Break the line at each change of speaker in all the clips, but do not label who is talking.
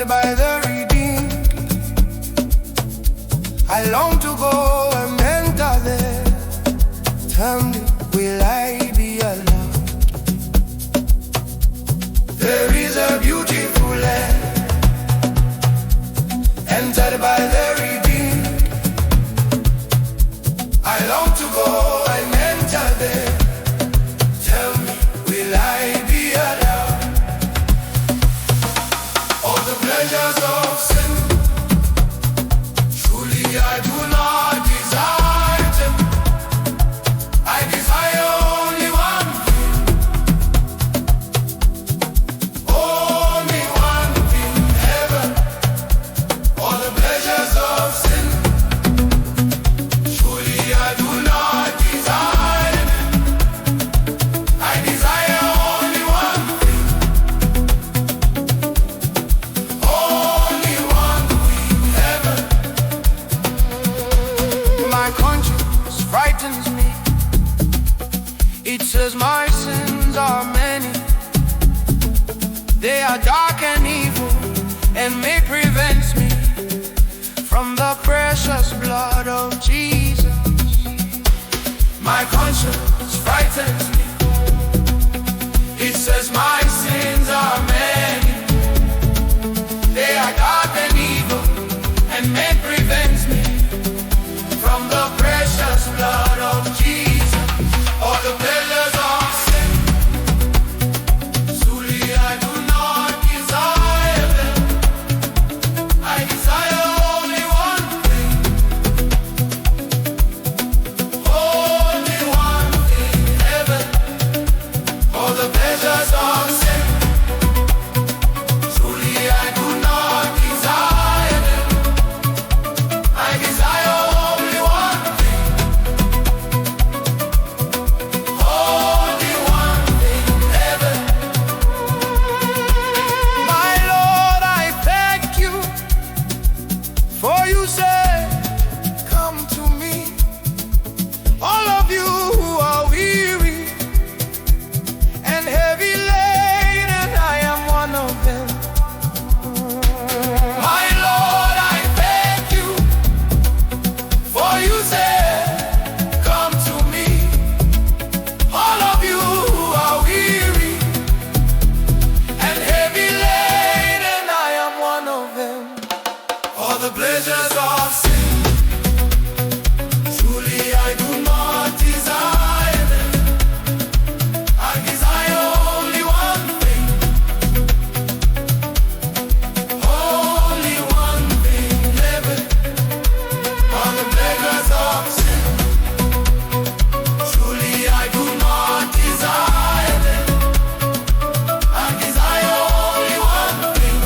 By the redeemed, I long to go and enter there. Tell me, will I be allowed? There is a beautiful land, entered by the redeemed. I long to go and enter there. Tell me, will I be allowed? All the pleasures of sin, truly I do not desire them. I desire only one thing, only one thing, heaven. All the pleasures of sin, truly I do not desire them. I desire only one thing, only one thing, heaven. My conscience frightens me. It says my sins are many. They are dark and evil, and may prevent me from the precious blood of Jesus. My conscience frightens me. It says my sins are many. They are dark and evil, and may prevent me from the precious blood of Jesus. All the pleasures of sin, truly I do not desire them. I desire only one thing, only one thing, heaven. All the pleasures of sin, truly I do not desire them. I desire only one thing, only one thing, heaven. My Lord, I thank you, for you said, come to me, all of you who are weary and heavy laden. I am one of them. My Lord, I thank you, for you said, come to me, all of you who are weary and heavy laden. I am one of them. All the pleasures of sin, truly I do not desire them. I desire only one thing, only one thing, heaven. All the pleasures of sin, truly I do not desire them. I desire only one thing,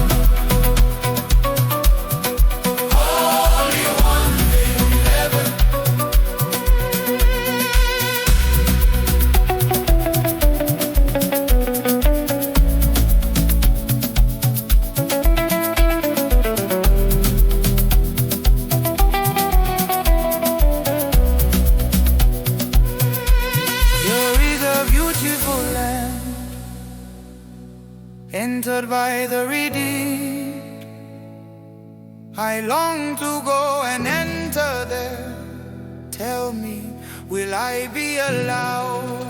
only one thing, heaven. Here is a beautiful land, entered by the redeemed. I long to go and enter there. Tell me, will I be allowed?